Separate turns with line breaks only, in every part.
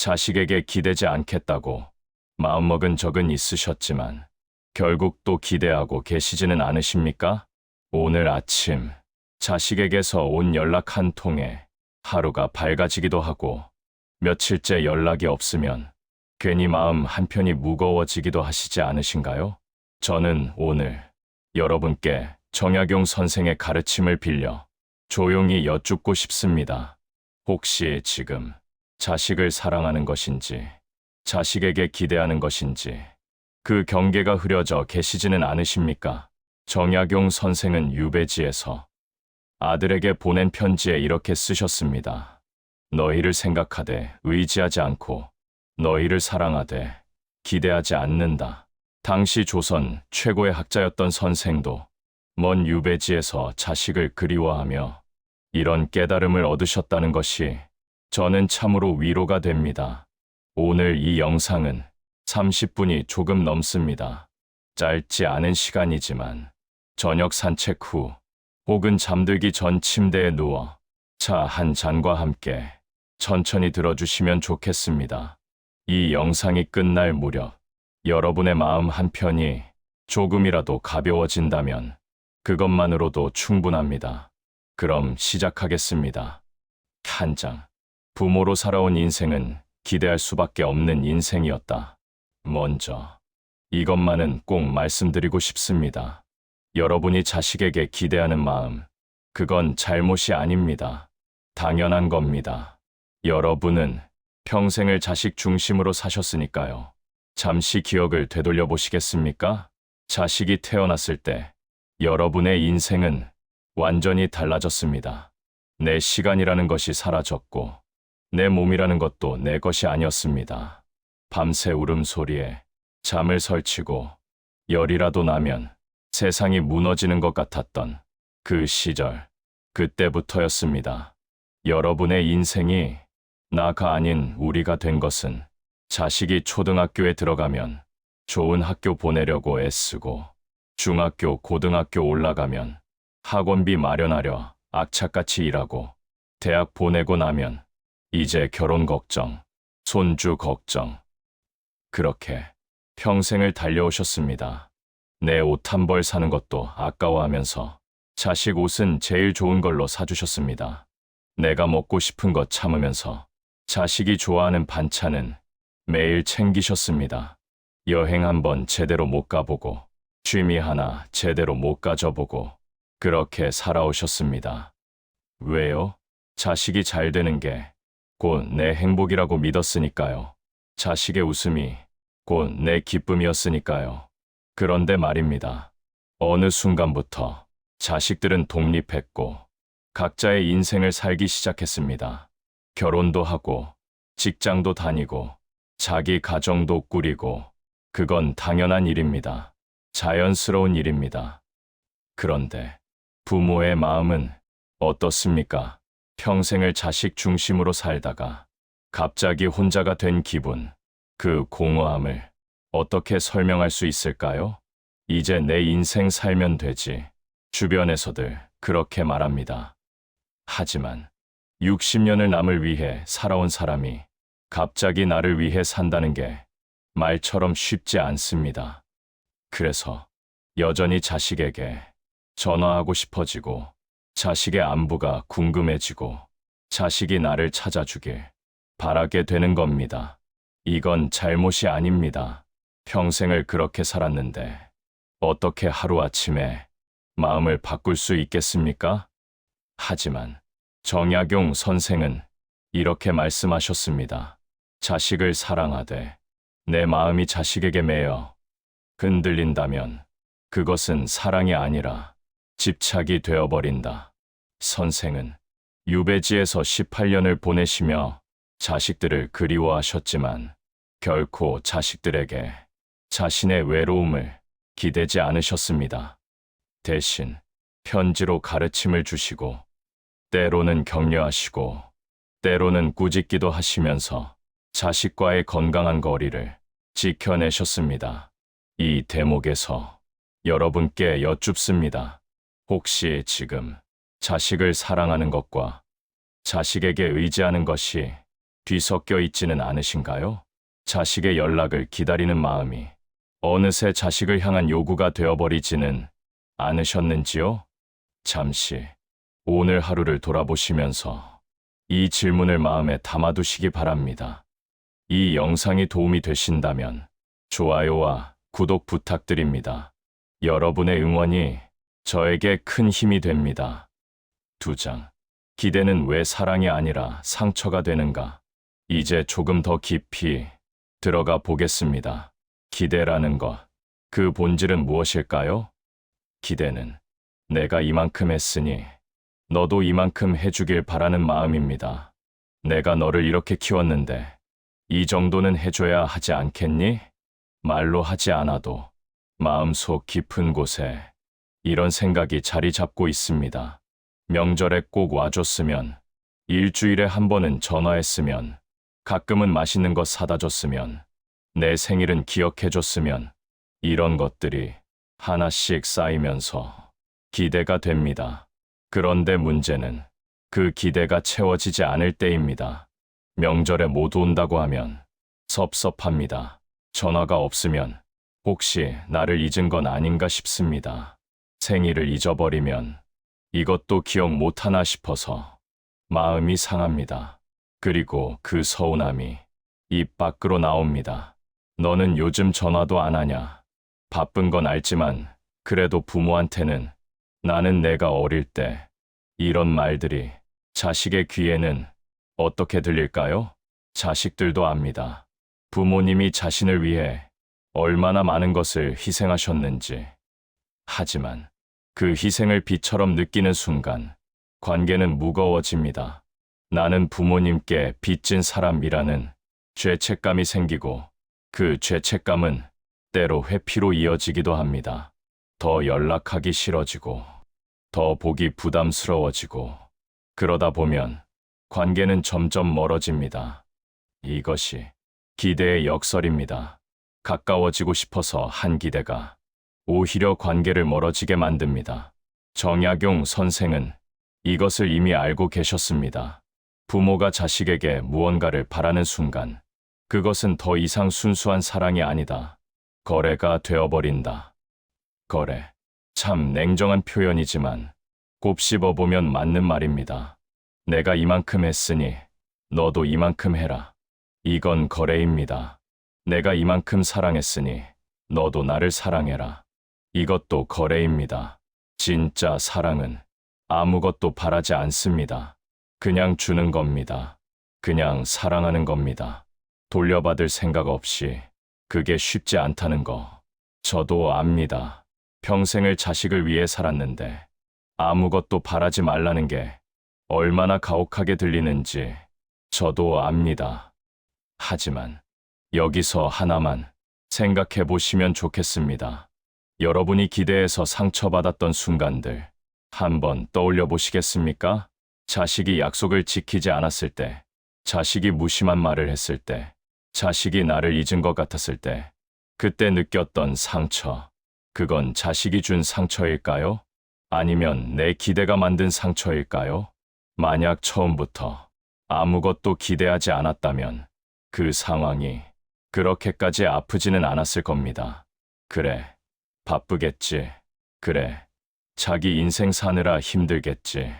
자식에게 기대지 않겠다고 마음먹은 적은 있으셨지만 결국 또 기대하고 계시지는 않으십니까? 오늘 아침 자식에게서 온 연락 한 통에 하루가 밝아지기도 하고 며칠째 연락이 없으면 괜히 마음 한편이 무거워지기도 하시지 않으신가요? 저는 오늘 여러분께 정약용 선생의 가르침을 빌려 조용히 여쭙고 싶습니다. 혹시 지금 자식을 사랑하는 것인지, 자식에게 기대하는 것인지, 그 경계가 흐려져 계시지는 않으십니까? 정약용 선생은 유배지에서 아들에게 보낸 편지에 이렇게 쓰셨습니다. 너희를 생각하되 의지하지 않고 너희를 사랑하되 기대하지 않는다. 당시 조선 최고의 학자였던 선생도 먼 유배지에서 자식을 그리워하며 이런 깨달음을 얻으셨다는 것이 저는 참으로 위로가 됩니다. 오늘 이 영상은 30분이 조금 넘습니다. 짧지 않은 시간이지만 저녁 산책 후 혹은 잠들기 전 침대에 누워 차 한 잔과 함께 천천히 들어주시면 좋겠습니다. 이 영상이 끝날 무렵 여러분의 마음 한편이 조금이라도 가벼워진다면 그것만으로도 충분합니다. 그럼 시작하겠습니다. 한 장. 부모로 살아온 인생은 기대할 수밖에 없는 인생이었다. 먼저 이것만은 꼭 말씀드리고 싶습니다. 여러분이 자식에게 기대하는 마음, 그건 잘못이 아닙니다. 당연한 겁니다. 여러분은 평생을 자식 중심으로 사셨으니까요. 잠시 기억을 되돌려 보시겠습니까? 자식이 태어났을 때 여러분의 인생은 완전히 달라졌습니다. 내 시간이라는 것이 사라졌고 내 몸이라는 것도 내 것이 아니었습니다. 밤새 울음소리에 잠을 설치고 열이라도 나면 세상이 무너지는 것 같았던 그 시절, 그때부터였습니다. 여러분의 인생이 나가 아닌 우리가 된 것은 자식이 초등학교에 들어가면 좋은 학교 보내려고 애쓰고 중학교, 고등학교 올라가면 학원비 마련하려 악착같이 일하고 대학 보내고 나면 이제 결혼 걱정, 손주 걱정. 그렇게 평생을 달려오셨습니다. 내 옷 한 벌 사는 것도 아까워하면서 자식 옷은 제일 좋은 걸로 사주셨습니다. 내가 먹고 싶은 것 참으면서 자식이 좋아하는 반찬은 매일 챙기셨습니다. 여행 한번 제대로 못 가보고 취미 하나 제대로 못 가져보고 그렇게 살아오셨습니다. 왜요? 자식이 잘 되는 게 곧 내 행복이라고 믿었으니까요. 자식의 웃음이 곧 내 기쁨이었으니까요. 그런데 말입니다. 어느 순간부터 자식들은 독립했고 각자의 인생을 살기 시작했습니다. 결혼도 하고 직장도 다니고 자기 가정도 꾸리고 그건 당연한 일입니다. 자연스러운 일입니다. 그런데 부모의 마음은 어떻습니까? 평생을 자식 중심으로 살다가 갑자기 혼자가 된 기분, 그 공허함을 어떻게 설명할 수 있을까요? 이제 내 인생 살면 되지. 주변에서들 그렇게 말합니다. 하지만 60년을 남을 위해 살아온 사람이 갑자기 나를 위해 산다는 게 말처럼 쉽지 않습니다. 그래서 여전히 자식에게 전화하고 싶어지고 자식의 안부가 궁금해지고 자식이 나를 찾아주길 바라게 되는 겁니다. 이건 잘못이 아닙니다. 평생을 그렇게 살았는데 어떻게 하루아침에 마음을 바꿀 수 있겠습니까? 하지만 정약용 선생은 이렇게 말씀하셨습니다. 자식을 사랑하되 내 마음이 자식에게 매여 흔들린다면 그것은 사랑이 아니라 집착이 되어버린다. 선생은 유배지에서 18년을 보내시며 자식들을 그리워하셨지만 결코 자식들에게 자신의 외로움을 기대지 않으셨습니다. 대신 편지로 가르침을 주시고 때로는 격려하시고 때로는 꾸짖기도 하시면서 자식과의 건강한 거리를 지켜내셨습니다. 이 대목에서 여러분께 여쭙습니다. 혹시 지금 자식을 사랑하는 것과 자식에게 의지하는 것이 뒤섞여 있지는 않으신가요? 자식의 연락을 기다리는 마음이 어느새 자식을 향한 요구가 되어버리지는 않으셨는지요? 잠시 오늘 하루를 돌아보시면서 이 질문을 마음에 담아두시기 바랍니다. 이 영상이 도움이 되신다면 좋아요와 구독 부탁드립니다. 여러분의 응원이 저에게 큰 힘이 됩니다. 2장. 기대는 왜 사랑이 아니라 상처가 되는가? 이제 조금 더 깊이 들어가 보겠습니다. 기대라는 것, 그 본질은 무엇일까요? 기대는 내가 이만큼 했으니 너도 이만큼 해주길 바라는 마음입니다. 내가 너를 이렇게 키웠는데 이 정도는 해줘야 하지 않겠니? 말로 하지 않아도 마음속 깊은 곳에 이런 생각이 자리 잡고 있습니다. 명절에 꼭 와줬으면, 일주일에 한 번은 전화했으면, 가끔은 맛있는 것 사다 줬으면, 내 생일은 기억해줬으면, 이런 것들이 하나씩 쌓이면서 기대가 됩니다. 그런데 문제는 그 기대가 채워지지 않을 때입니다. 명절에 못 온다고 하면 섭섭합니다. 전화가 없으면 혹시 나를 잊은 건 아닌가 싶습니다. 생일을 잊어버리면 이것도 기억 못하나 싶어서 마음이 상합니다. 그리고 그 서운함이 입 밖으로 나옵니다. 너는 요즘 전화도 안 하냐? 바쁜 건 알지만 그래도 부모한테는 나는 내가 어릴 때 이런 말들이 자식의 귀에는 어떻게 들릴까요? 자식들도 압니다. 부모님이 자신을 위해 얼마나 많은 것을 희생하셨는지. 하지만 그 희생을 빛처럼 느끼는 순간 관계는 무거워집니다. 나는 부모님께 빚진 사람이라는 죄책감이 생기고 그 죄책감은 때로 회피로 이어지기도 합니다. 더 연락하기 싫어지고 더 보기 부담스러워지고 그러다 보면 관계는 점점 멀어집니다. 이것이 기대의 역설입니다. 가까워지고 싶어서 한 기대가 오히려 관계를 멀어지게 만듭니다. 정약용 선생은 이것을 이미 알고 계셨습니다. 부모가 자식에게 무언가를 바라는 순간 그것은 더 이상 순수한 사랑이 아니다. 거래가 되어버린다. 거래. 참 냉정한 표현이지만 곱씹어보면 맞는 말입니다. 내가 이만큼 했으니 너도 이만큼 해라. 이건 거래입니다. 내가 이만큼 사랑했으니 너도 나를 사랑해라. 이것도 거래입니다. 진짜 사랑은 아무것도 바라지 않습니다. 그냥 주는 겁니다. 그냥 사랑하는 겁니다. 돌려받을 생각 없이. 그게 쉽지 않다는 거 저도 압니다. 평생을 자식을 위해 살았는데 아무것도 바라지 말라는 게 얼마나 가혹하게 들리는지 저도 압니다. 하지만 여기서 하나만 생각해 보시면 좋겠습니다. 여러분이 기대해서 상처받았던 순간들 한번 떠올려 보시겠습니까? 자식이 약속을 지키지 않았을 때, 자식이 무심한 말을 했을 때, 자식이 나를 잊은 것 같았을 때, 그때 느꼈던 상처, 그건 자식이 준 상처일까요? 아니면 내 기대가 만든 상처일까요? 만약 처음부터 아무것도 기대하지 않았다면 그 상황이 그렇게까지 아프지는 않았을 겁니다. 그래, 바쁘겠지. 그래, 자기 인생 사느라 힘들겠지.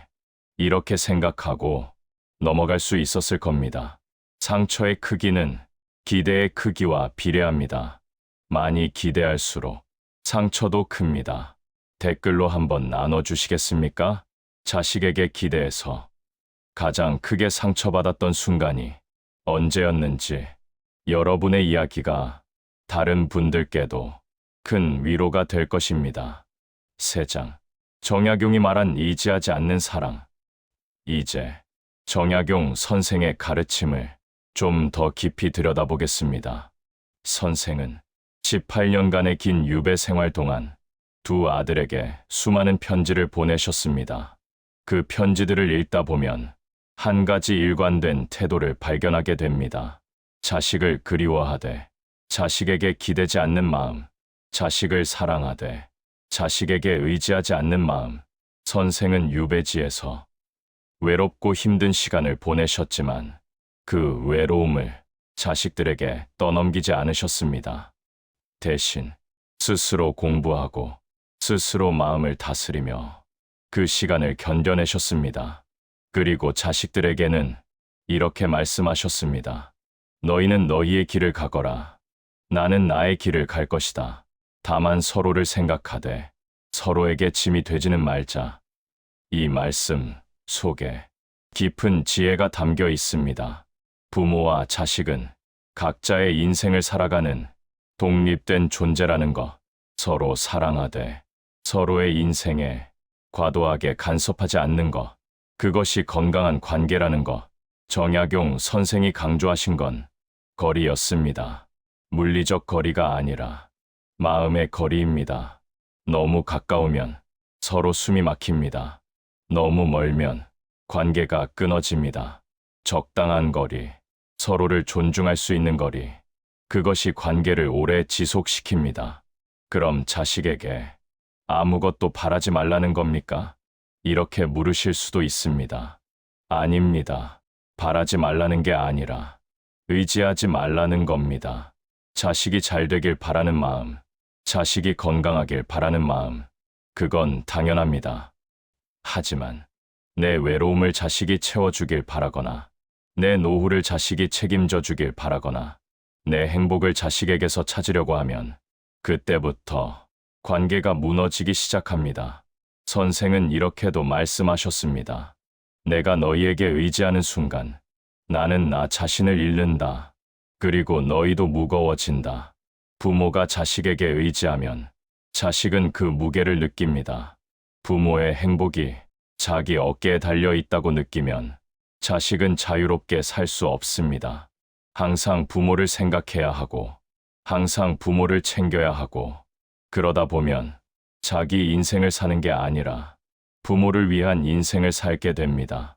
이렇게 생각하고 넘어갈 수 있었을 겁니다. 상처의 크기는 기대의 크기와 비례합니다. 많이 기대할수록 상처도 큽니다. 댓글로 한번 나눠주시겠습니까? 자식에게 기대해서 가장 크게 상처받았던 순간이 언제였는지 여러분의 이야기가 다른 분들께도 큰 위로가 될 것입니다. 3장. 정약용이 말한 의지하지 않는 사랑. 이제 정약용 선생의 가르침을 좀 더 깊이 들여다보겠습니다. 선생은 18년간의 긴 유배 생활 동안 두 아들에게 수많은 편지를 보내셨습니다. 그 편지들을 읽다 보면 한 가지 일관된 태도를 발견하게 됩니다. 자식을 그리워하되, 자식에게 기대지 않는 마음, 자식을 사랑하되, 자식에게 의지하지 않는 마음. 선생은 유배지에서 외롭고 힘든 시간을 보내셨지만 그 외로움을 자식들에게 떠넘기지 않으셨습니다. 대신 스스로 공부하고 스스로 마음을 다스리며 그 시간을 견뎌내셨습니다. 그리고 자식들에게는 이렇게 말씀하셨습니다. 너희는 너희의 길을 가거라. 나는 나의 길을 갈 것이다. 다만 서로를 생각하되 서로에게 짐이 되지는 말자. 이 말씀 속에 깊은 지혜가 담겨 있습니다. 부모와 자식은 각자의 인생을 살아가는 독립된 존재라는 것, 서로 사랑하되 서로의 인생에 과도하게 간섭하지 않는 것, 그것이 건강한 관계라는 것. 정약용 선생이 강조하신 건 거리였습니다. 물리적 거리가 아니라 마음의 거리입니다. 너무 가까우면 서로 숨이 막힙니다. 너무 멀면 관계가 끊어집니다. 적당한 거리, 서로를 존중할 수 있는 거리, 그것이 관계를 오래 지속시킵니다. 그럼 자식에게 아무것도 바라지 말라는 겁니까? 이렇게 물으실 수도 있습니다. 아닙니다. 바라지 말라는 게 아니라 의지하지 말라는 겁니다. 자식이 잘 되길 바라는 마음, 자식이 건강하길 바라는 마음, 그건 당연합니다. 하지만 내 외로움을 자식이 채워주길 바라거나 내 노후를 자식이 책임져 주길 바라거나 내 행복을 자식에게서 찾으려고 하면 그때부터 관계가 무너지기 시작합니다. 선생은 이렇게도 말씀하셨습니다. 내가 너희에게 의지하는 순간 나는 나 자신을 잃는다. 그리고 너희도 무거워진다. 부모가 자식에게 의지하면 자식은 그 무게를 느낍니다. 부모의 행복이 자기 어깨에 달려 있다고 느끼면 자식은 자유롭게 살 수 없습니다. 항상 부모를 생각해야 하고, 항상 부모를 챙겨야 하고, 그러다 보면 자기 인생을 사는 게 아니라 부모를 위한 인생을 살게 됩니다.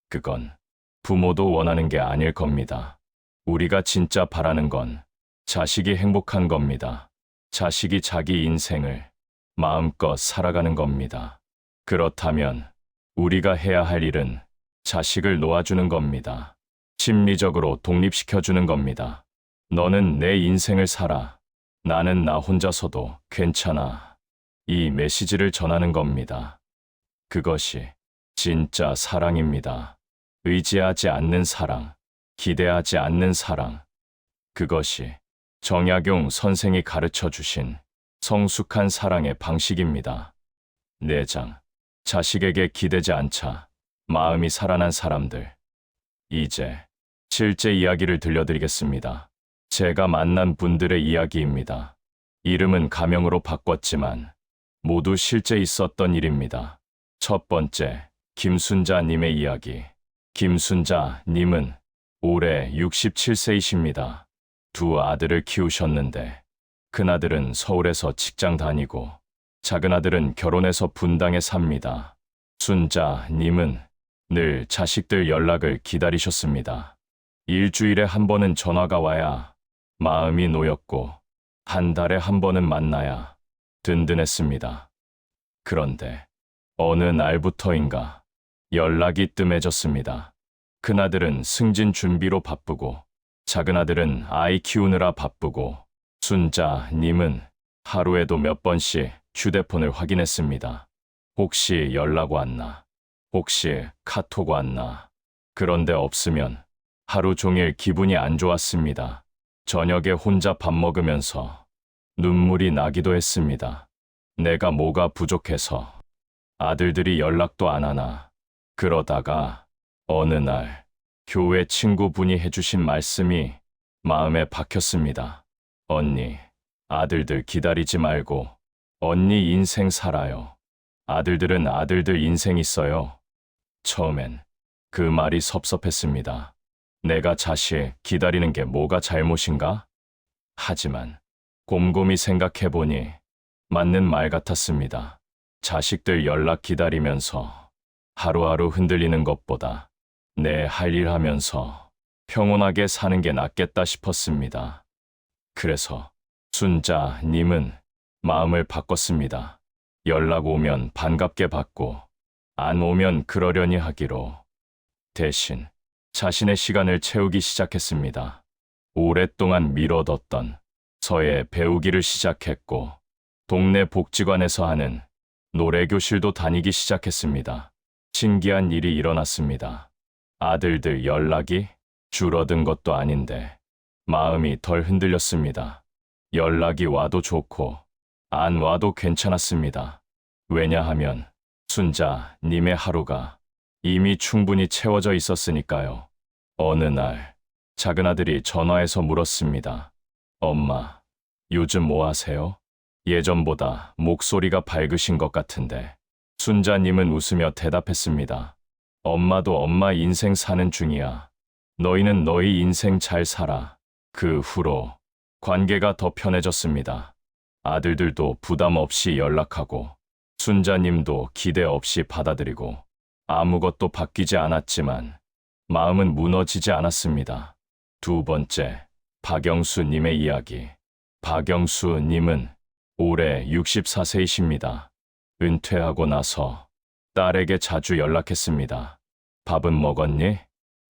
그건 부모도 원하는 게 아닐 겁니다. 우리가 진짜 바라는 건 자식이 행복한 겁니다. 자식이 자기 인생을 마음껏 살아가는 겁니다. 그렇다면 우리가 해야 할 일은 자식을 놓아주는 겁니다. 심리적으로 독립시켜주는 겁니다. 너는 내 인생을 살아. 나는 나 혼자서도 괜찮아. 이 메시지를 전하는 겁니다. 그것이 진짜 사랑입니다. 의지하지 않는 사랑, 기대하지 않는 사랑. 그것이 정약용 선생이 가르쳐 주신 성숙한 사랑의 방식입니다. 4장. 자식에게 기대지 않자 마음이 살아난 사람들. 이제 실제 이야기를 들려드리겠습니다. 제가 만난 분들의 이야기입니다. 이름은 가명으로 바꿨지만 모두 실제 있었던 일입니다. 첫 번째, 김순자님의 이야기. 김순자님은 올해 67세이십니다. 2 아들을 키우셨는데 큰아들은 서울에서 직장 다니고 작은 아들은 결혼해서 분당에 삽니다. 순자님은 늘 자식들 연락을 기다리셨습니다. 일주일에 한 번은 전화가 와야 마음이 놓였고 한 달에 한 번은 만나야 든든했습니다. 그런데 어느 날부터인가 연락이 뜸해졌습니다. 큰아들은 승진 준비로 바쁘고 작은 아들은 아이 키우느라 바쁘고 순자님은 하루에도 몇 번씩 휴대폰을 확인했습니다. 혹시 연락 왔나? 혹시 카톡 왔나? 그런데 없으면 하루 종일 기분이 안 좋았습니다. 저녁에 혼자 밥 먹으면서 눈물이 나기도 했습니다. 내가 뭐가 부족해서 아들들이 연락도 안 하나. 그러다가 어느 날 교회 친구분이 해주신 말씀이 마음에 박혔습니다. 언니, 아들들 기다리지 말고 언니 인생 살아요. 아들들은 아들들 인생 있어요. 처음엔 그 말이 섭섭했습니다. 내가 자식 기다리는 게 뭐가 잘못인가? 하지만 곰곰이 생각해보니 맞는 말 같았습니다. 자식들 연락 기다리면서 하루하루 흔들리는 것보다 내 할 일 하면서 평온하게 사는 게 낫겠다 싶었습니다. 그래서 순자님은 마음을 바꿨습니다. 연락 오면 반갑게 받고 안 오면 그러려니 하기로. 대신 자신의 시간을 채우기 시작했습니다. 오랫동안 미뤄뒀던 서예 배우기를 시작했고, 동네 복지관에서 하는 노래교실도 다니기 시작했습니다. 신기한 일이 일어났습니다. 아들들 연락이 줄어든 것도 아닌데 마음이 덜 흔들렸습니다. 연락이 와도 좋고 안 와도 괜찮았습니다. 왜냐하면 순자님의 하루가 이미 충분히 채워져 있었으니까요. 어느 날 작은아들이 전화해서 물었습니다. 엄마, 요즘 뭐 하세요? 예전보다 목소리가 밝으신 것 같은데. 순자님은 웃으며 대답했습니다. 엄마도 엄마 인생 사는 중이야. 너희는 너희 인생 잘 살아. 그 후로 관계가 더 편해졌습니다. 아들들도 부담 없이 연락하고, 순자님도 기대 없이 받아들이고, 아무것도 바뀌지 않았지만 마음은 무너지지 않았습니다. 두 번째, 박영수님의 이야기. 박영수님은 올해 64세이십니다. 은퇴하고 나서 딸에게 자주 연락했습니다. 밥은 먹었니?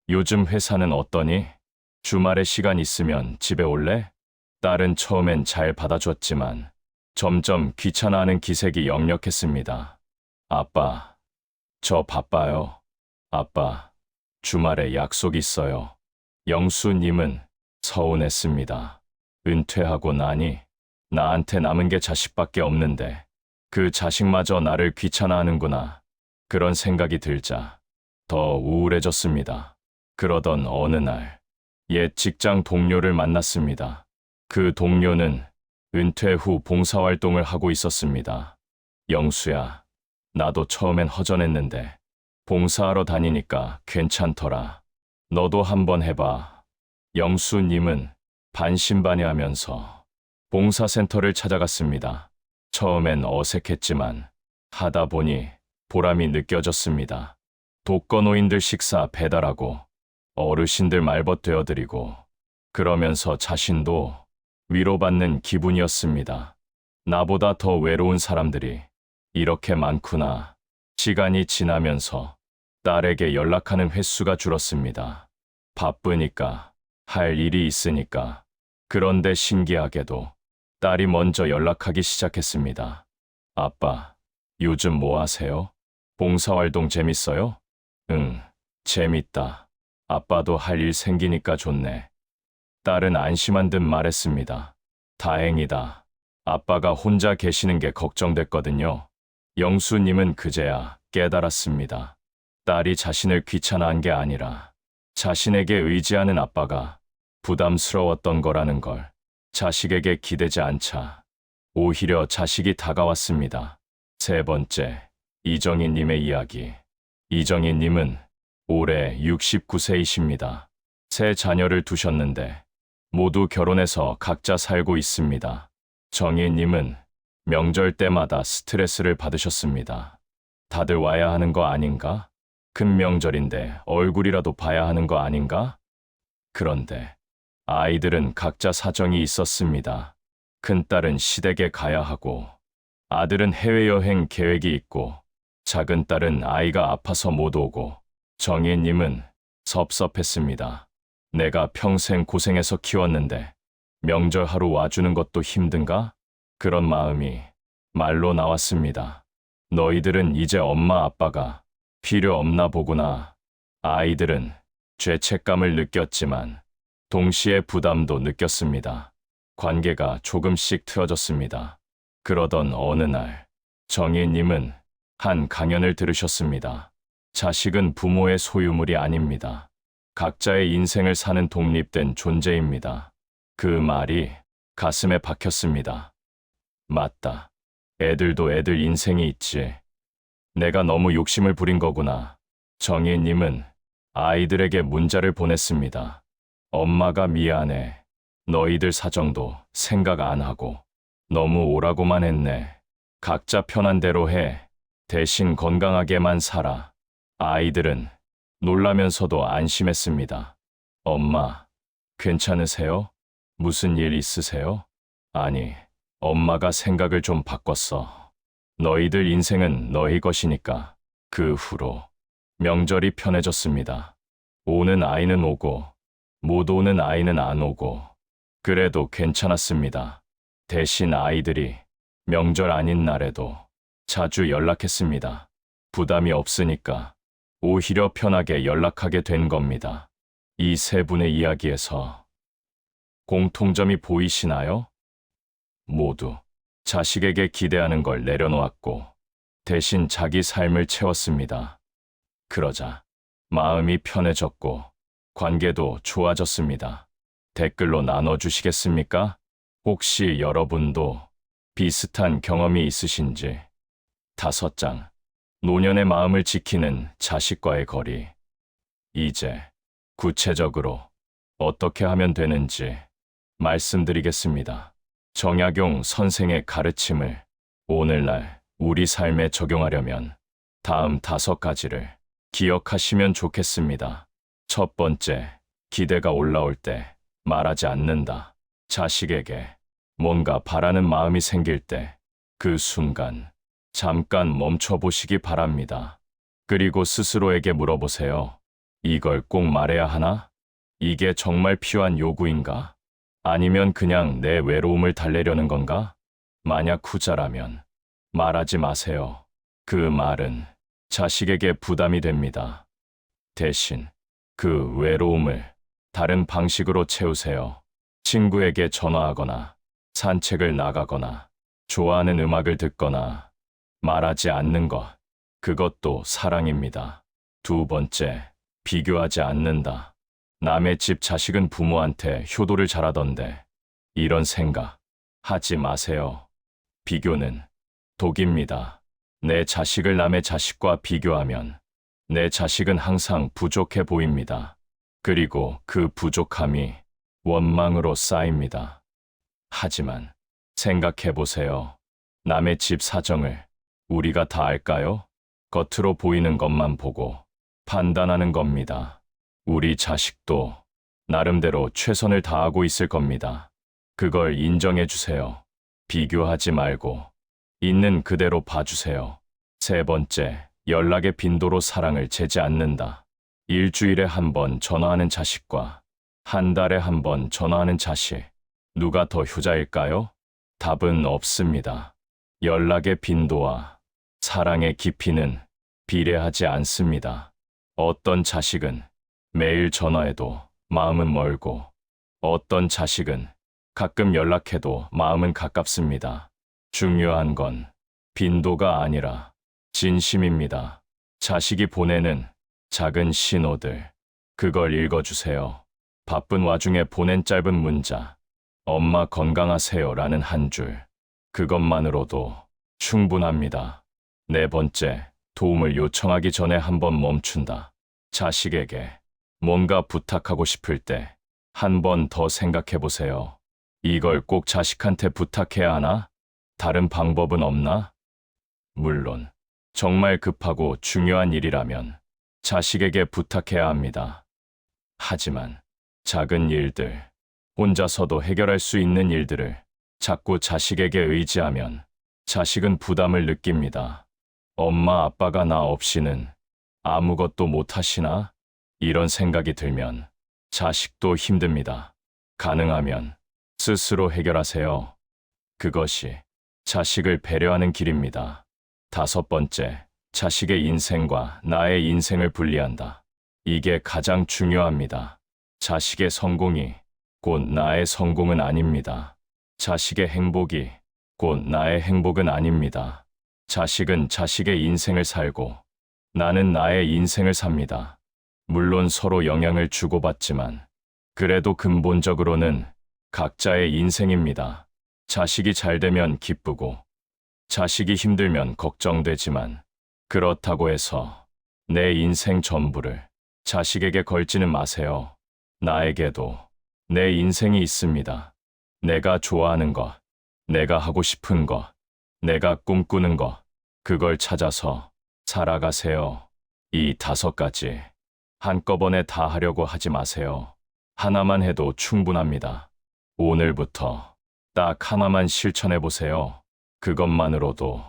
요즘 회사는 어떠니? 주말에 시간 있으면 집에 올래? 딸은 처음엔 잘 받아줬지만 점점 귀찮아하는 기색이 역력했습니다. 아빠, 저 바빠요. 아빠, 주말에 약속 있어요. 영수님은 서운했습니다. 은퇴하고 나니 나한테 남은 게 자식밖에 없는데 그 자식마저 나를 귀찮아하는구나. 그런 생각이 들자 더 우울해졌습니다. 그러던 어느 날 옛 직장 동료를 만났습니다. 그 동료는 은퇴 후 봉사활동을 하고 있었습니다. 영수야, 나도 처음엔 허전했는데 봉사하러 다니니까 괜찮더라. 너도 한번 해봐. 영수님은 반신반의하면서 봉사센터를 찾아갔습니다. 처음엔 어색했지만 하다 보니 보람이 느껴졌습니다. 독거노인들 식사 배달하고 어르신들 말벗 되어드리고 그러면서 자신도 위로받는 기분이었습니다. 나보다 더 외로운 사람들이 이렇게 많구나. 시간이 지나면서 딸에게 연락하는 횟수가 줄었습니다. 바쁘니까, 할 일이 있으니까. 그런데 신기하게도 딸이 먼저 연락하기 시작했습니다. 아빠, 요즘 뭐 하세요? 봉사활동 재밌어요? 응, 재밌다. 아빠도 할 일 생기니까 좋네. 딸은 안심한 듯 말했습니다. 다행이다. 아빠가 혼자 계시는 게 걱정됐거든요. 영수님은 그제야 깨달았습니다. 딸이 자신을 귀찮아한 게 아니라 자신에게 의지하는 아빠가 부담스러웠던 거라는 걸. 자식에게 기대지 않자 오히려 자식이 다가왔습니다. 세 번째, 이정희님의 이야기. 이정희님은 올해 69세이십니다. 세 자녀를 두셨는데 모두 결혼해서 각자 살고 있습니다. 정희님은 명절 때마다 스트레스를 받으셨습니다. 다들 와야 하는 거 아닌가? 큰 명절인데 얼굴이라도 봐야 하는 거 아닌가? 그런데 아이들은 각자 사정이 있었습니다. 큰딸은 시댁에 가야 하고, 아들은 해외여행 계획이 있고, 작은 딸은 아이가 아파서 못 오고, 정희님은 섭섭했습니다. 내가 평생 고생해서 키웠는데 명절 하루 와주는 것도 힘든가? 그런 마음이 말로 나왔습니다. 너희들은 이제 엄마 아빠가 필요 없나 보구나. 아이들은 죄책감을 느꼈지만 동시에 부담도 느꼈습니다. 관계가 조금씩 틀어졌습니다. 그러던 어느 날 정희님은 한 강연을 들으셨습니다. 자식은 부모의 소유물이 아닙니다. 각자의 인생을 사는 독립된 존재입니다. 그 말이 가슴에 박혔습니다. 맞다. 애들도 애들 인생이 있지. 내가 너무 욕심을 부린 거구나. 정희님은 아이들에게 문자를 보냈습니다. 엄마가 미안해. 너희들 사정도 생각 안 하고 너무 오라고만 했네. 각자 편한 대로 해. 대신 건강하게만 살아. 아이들은 놀라면서도 안심했습니다. 엄마, 괜찮으세요? 무슨 일 있으세요? 아니, 엄마가 생각을 좀 바꿨어. 너희들 인생은 너희 것이니까. 그 후로 명절이 편해졌습니다. 오는 아이는 오고, 못 오는 아이는 안 오고, 그래도 괜찮았습니다. 대신 아이들이 명절 아닌 날에도 자주 연락했습니다. 부담이 없으니까 오히려 편하게 연락하게 된 겁니다. 이 세 분의 이야기에서 공통점이 보이시나요? 모두 자식에게 기대하는 걸 내려놓았고 대신 자기 삶을 채웠습니다. 그러자 마음이 편해졌고 관계도 좋아졌습니다. 댓글로 나눠주시겠습니까? 혹시 여러분도 비슷한 경험이 있으신지. 5장. 노년의 마음을 지키는 자식과의 거리. 이제 구체적으로 어떻게 하면 되는지 말씀드리겠습니다. 정약용 선생의 가르침을 오늘날 우리 삶에 적용하려면 다음 5가지를 기억하시면 좋겠습니다. 첫 번째, 기대가 올라올 때 말하지 않는다. 자식에게 뭔가 바라는 마음이 생길 때 그 순간 잠깐 멈춰보시기 바랍니다. 그리고 스스로에게 물어보세요. 이걸 꼭 말해야 하나? 이게 정말 필요한 요구인가? 아니면 그냥 내 외로움을 달래려는 건가? 만약 후자라면 말하지 마세요. 그 말은 자식에게 부담이 됩니다. 대신 그 외로움을 다른 방식으로 채우세요. 친구에게 전화하거나 산책을 나가거나 좋아하는 음악을 듣거나 말하지 않는 것, 그것도 사랑입니다. 두 번째, 비교하지 않는다. 남의 집 자식은 부모한테 효도를 잘하던데 이런 생각 하지 마세요. 비교는 독입니다. 내 자식을 남의 자식과 비교하면 내 자식은 항상 부족해 보입니다. 그리고 그 부족함이 원망으로 쌓입니다. 하지만 생각해 보세요. 남의 집 사정을 우리가 다 알까요? 겉으로 보이는 것만 보고 판단하는 겁니다. 우리 자식도 나름대로 최선을 다하고 있을 겁니다. 그걸 인정해 주세요. 비교하지 말고 있는 그대로 봐주세요. 세 번째, 연락의 빈도로 사랑을 재지 않는다. 일주일에 한 번 전화하는 자식과 한 달에 한 번 전화하는 자식, 누가 더 효자일까요? 답은 없습니다. 연락의 빈도와 사랑의 깊이는 비례하지 않습니다. 어떤 자식은 매일 전화해도 마음은 멀고 어떤 자식은 가끔 연락해도 마음은 가깝습니다. 중요한 건 빈도가 아니라 진심입니다. 자식이 보내는 작은 신호들, 그걸 읽어주세요. 바쁜 와중에 보낸 짧은 문자, 엄마 건강하세요라는 한 줄, 그것만으로도 충분합니다. 네 번째, 도움을 요청하기 전에 한번 멈춘다. 자식에게 뭔가 부탁하고 싶을 때 한 번 더 생각해 보세요. 이걸 꼭 자식한테 부탁해야 하나? 다른 방법은 없나? 물론 정말 급하고 중요한 일이라면 자식에게 부탁해야 합니다. 하지만 작은 일들, 혼자서도 해결할 수 있는 일들을 자꾸 자식에게 의지하면 자식은 부담을 느낍니다. 엄마 아빠가 나 없이는 아무것도 못 하시나? 이런 생각이 들면 자식도 힘듭니다. 가능하면 스스로 해결하세요. 그것이 자식을 배려하는 길입니다. 5번째, 자식의 인생과 나의 인생을 분리한다. 이게 가장 중요합니다. 자식의 성공이 곧 나의 성공은 아닙니다. 자식의 행복이 곧 나의 행복은 아닙니다. 자식은 자식의 인생을 살고 나는 나의 인생을 삽니다. 물론 서로 영향을 주고받지만 그래도 근본적으로는 각자의 인생입니다. 자식이 잘 되면 기쁘고 자식이 힘들면 걱정되지만 그렇다고 해서 내 인생 전부를 자식에게 걸지는 마세요. 나에게도 내 인생이 있습니다. 내가 좋아하는 것, 내가 하고 싶은 것, 내가 꿈꾸는 것, 그걸 찾아서 살아가세요. 이 5가지 한꺼번에 다 하려고 하지 마세요. 하나만 해도 충분합니다. 오늘부터 딱 하나만 실천해 보세요. 그것만으로도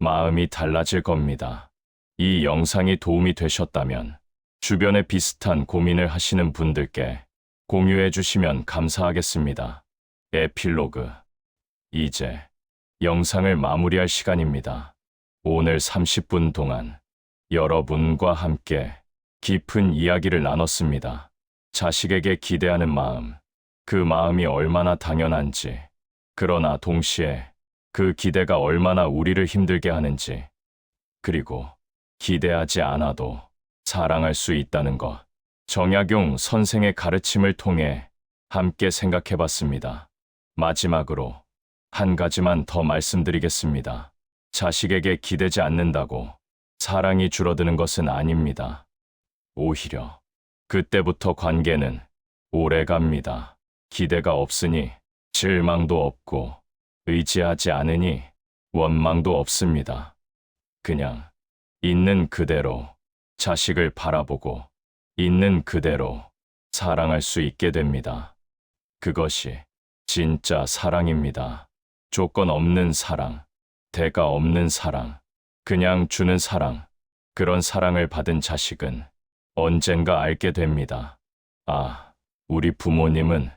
마음이 달라질 겁니다. 이 영상이 도움이 되셨다면 주변에 비슷한 고민을 하시는 분들께 공유해 주시면 감사하겠습니다. 에필로그. 이제 영상을 마무리할 시간입니다. 오늘 30분 동안 여러분과 함께 깊은 이야기를 나눴습니다. 자식에게 기대하는 마음, 그 마음이 얼마나 당연한지, 그러나 동시에 그 기대가 얼마나 우리를 힘들게 하는지, 그리고 기대하지 않아도 사랑할 수 있다는 것, 정약용 선생의 가르침을 통해 함께 생각해 봤습니다. 마지막으로 한 가지만 더 말씀드리겠습니다. 자식에게 기대지 않는다고 사랑이 줄어드는 것은 아닙니다. 오히려 그때부터 관계는 오래 갑니다. 기대가 없으니 실망도 없고 의지하지 않으니 원망도 없습니다. 그냥 있는 그대로 자식을 바라보고 있는 그대로 사랑할 수 있게 됩니다. 그것이 진짜 사랑입니다. 조건 없는 사랑, 대가 없는 사랑, 그냥 주는 사랑. 그런 사랑을 받은 자식은 언젠가 알게 됩니다. 아, 우리 부모님은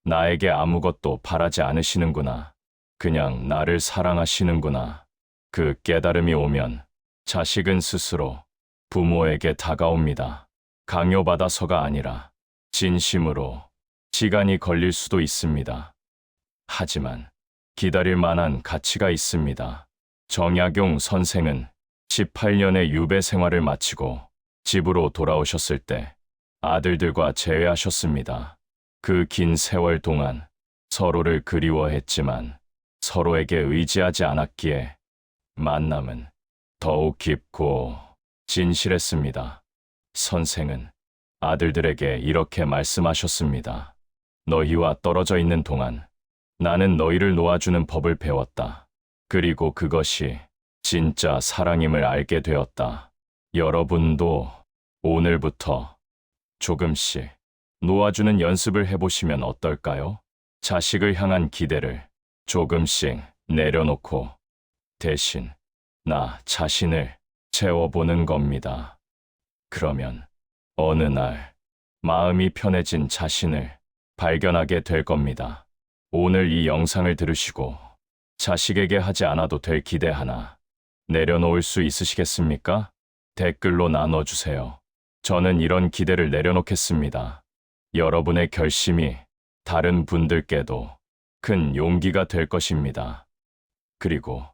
나에게 아무것도 바라지 않으시는구나. 그냥 나를 사랑하시는구나. 그 깨달음이 오면 자식은 스스로 부모에게 다가옵니다. 강요받아서가 아니라 진심으로. 시간이 걸릴 수도 있습니다. 하지만 기다릴 만한 가치가 있습니다. 정약용 선생은 18년의 유배 생활을 마치고 집으로 돌아오셨을 때 아들들과 재회하셨습니다. 그 긴 세월 동안 서로를 그리워했지만 서로에게 의지하지 않았기에 만남은 더욱 깊고 진실했습니다. 선생은 아들들에게 이렇게 말씀하셨습니다. 너희와 떨어져 있는 동안 나는 너희를 놓아주는 법을 배웠다. 그리고 그것이 진짜 사랑임을 알게 되었다. 여러분도 오늘부터 조금씩 놓아주는 연습을 해보시면 어떨까요? 자식을 향한 기대를 조금씩 내려놓고 대신 나 자신을 채워보는 겁니다. 그러면 어느 날 마음이 편해진 자신을 발견하게 될 겁니다. 오늘 이 영상을 들으시고 자식에게 하지 않아도 될 기대 하나 내려놓을 수 있으시겠습니까? 댓글로 나눠주세요. 저는 이런 기대를 내려놓겠습니다. 여러분의 결심이 다른 분들께도 큰 용기가 될 것입니다. 그리고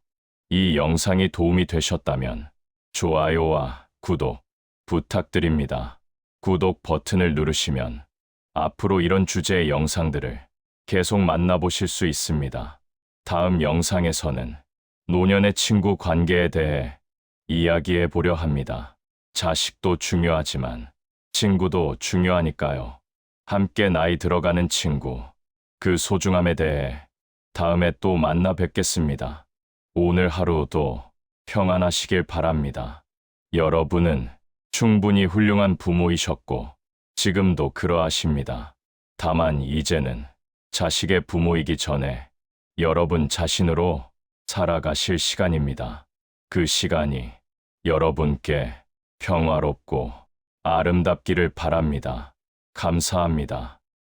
이 영상이 도움이 되셨다면 좋아요와 구독 부탁드립니다. 구독 버튼을 누르시면 앞으로 이런 주제의 영상들을 계속 만나보실 수 있습니다. 다음 영상에서는 노년의 친구 관계에 대해 이야기해 보려 합니다. 자식도 중요하지만 친구도 중요하니까요. 함께 나이 들어가는 친구, 그 소중함에 대해 다음에 또 만나 뵙겠습니다. 오늘 하루도 평안하시길 바랍니다. 여러분은 충분히 훌륭한 부모이셨고 지금도 그러하십니다. 다만 이제는 자식의 부모이기 전에 여러분 자신으로 살아가실 시간입니다. 그 시간이 여러분께 평화롭고 아름답기를 바랍니다. 감사합니다.